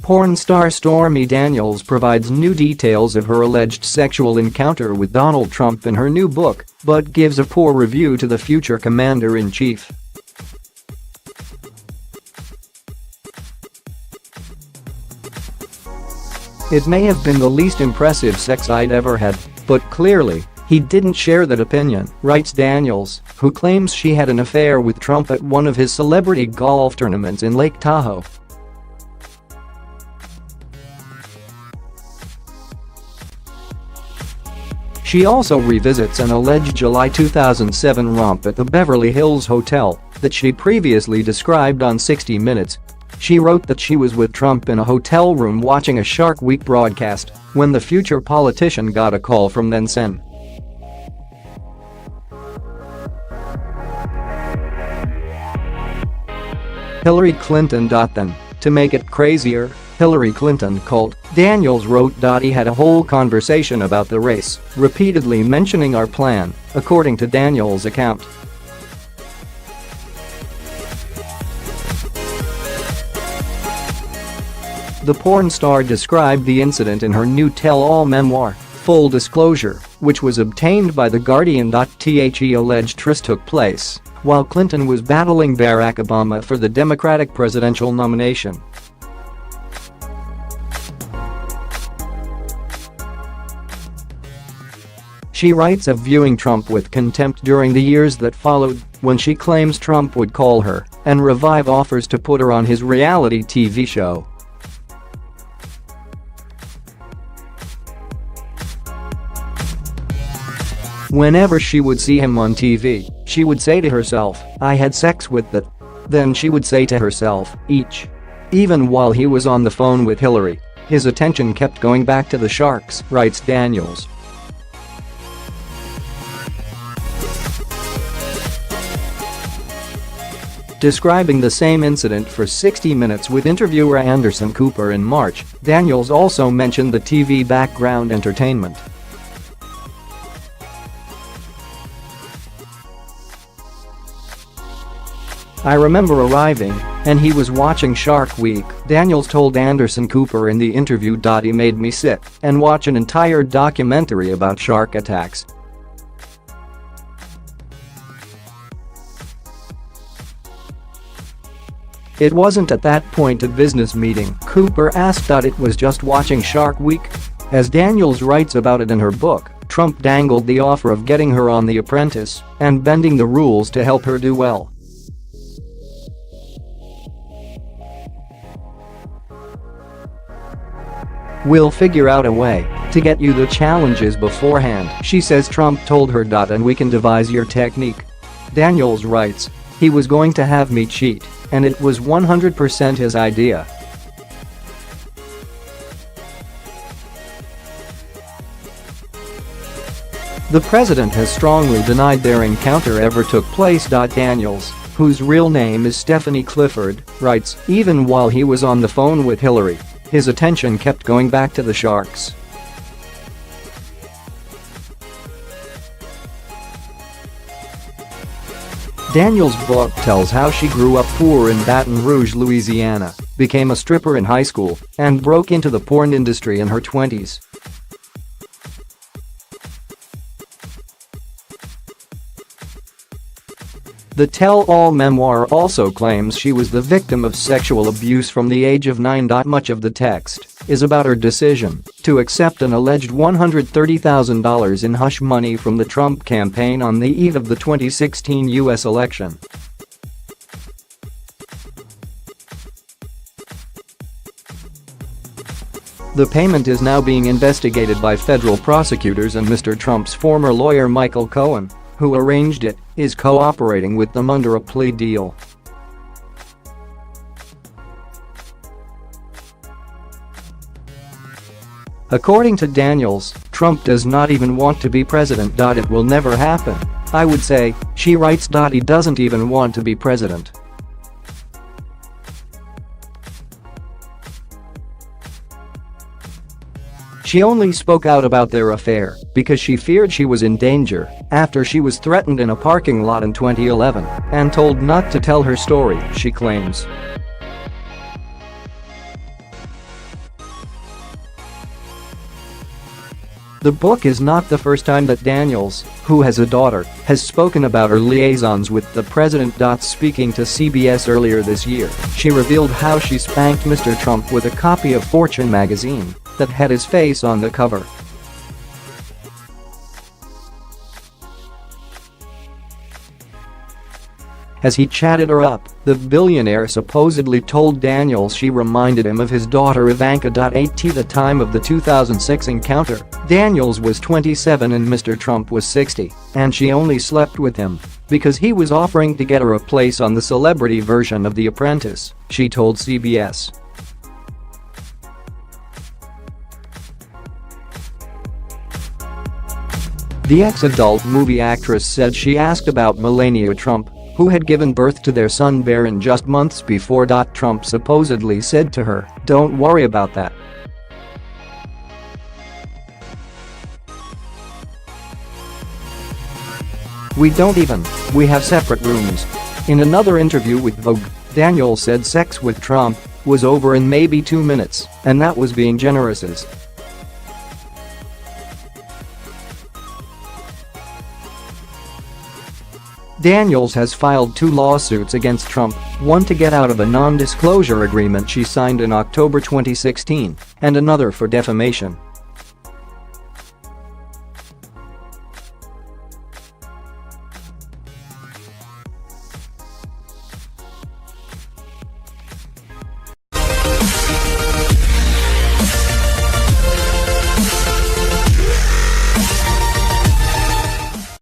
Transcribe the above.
Porn star Stormy Daniels provides new details of her alleged sexual encounter with Donald Trump in her new book, but gives a poor review to the future commander-in-chief. It may have been the least impressive sex I'd ever had, but clearly, he didn't share that opinion, writes Daniels, who claims she had an affair with Trump at one of his celebrity golf tournaments in Lake Tahoe. She also revisits an alleged July 2007 romp at the Beverly Hills Hotel that she previously described on 60 Minutes. She wrote that she was with Trump in a hotel room watching a Shark Week broadcast when the future politician got a call from then-Sen. Hillary Clinton. Then, to make it crazier, Hillary Clinton called, Daniels wrote. He had a whole conversation about the race, repeatedly mentioning our plan, according to Daniels' account. The porn star described the incident in her new tell-all memoir, Full Disclosure, which was obtained by the Guardian.The alleged tryst took place while Clinton was battling Barack Obama for the Democratic presidential nomination. She writes of viewing Trump with contempt during the years that followed, when she claims Trump would call her and revive offers to put her on his reality TV show. Whenever she would see him on TV, she would say to herself, I had sex with that. Then she would say to herself, Eech. Even while he was on the phone with Hillary, his attention kept going back to the sharks, writes Daniels. Describing the same incident for 60 Minutes with interviewer Anderson Cooper in March, Daniels also mentioned the TV background entertainment. I remember arriving, and he was watching Shark Week, Daniels told Anderson Cooper in the interview. He made me sit and watch an entire documentary about shark attacks. It wasn't at that point a business meeting, Cooper asked. It was just watching Shark Week. As Daniels writes about it in her book, Trump dangled the offer of getting her on The Apprentice and bending the rules to help her do well. We'll figure out a way to get you the challenges beforehand, she says Trump told her. And we can devise your technique. Daniels writes, he was going to have me cheat, and it was 100% his idea. The president has strongly denied their encounter ever took place. Daniels, whose real name is Stephanie Clifford, writes, even while he was on the phone with Hillary, his attention kept going back to the sharks. Daniels' book tells how she grew up poor in Baton Rouge, Louisiana, became a stripper in high school, and broke into the porn industry in her 20s. The tell-all memoir also claims she was the victim of sexual abuse from the age of 9. Much of the text is about her decision to accept an alleged $130,000 in hush money from the Trump campaign on the eve of the 2016 U.S. election. The payment is now being investigated by federal prosecutors, and Mr. Trump's former lawyer Michael Cohen, who arranged it, is cooperating with them under a plea deal. According to Daniels, Trump does not even want to be president. It will never happen, I would say, she writes. He doesn't even want to be president. She only spoke out about their affair because she feared she was in danger after she was threatened in a parking lot in 2011 and told not to tell her story, she claims. The book is not the first time that Daniels, who has a daughter, has spoken about her liaisons with the president. Speaking to CBS earlier this year, she revealed how she spanked Mr. Trump with a copy of Fortune magazine that had his face on the cover. As he chatted her up, the billionaire supposedly told Daniels she reminded him of his daughter Ivanka. At the time of the 2006 encounter, Daniels was 27 and Mr. Trump was 60, and she only slept with him because he was offering to get her a place on the celebrity version of The Apprentice, she told CBS. The ex-adult movie actress said she asked about Melania Trump, who had given birth to their son Barron just months before. Trump supposedly said to her, "Don't worry about that. We have separate rooms." In another interview with Vogue, Daniels said sex with Trump was over in maybe 2 minutes, and that was being generous. Daniels has filed 2 lawsuits against Trump, one to get out of a non-disclosure agreement she signed in October 2016, and another for defamation.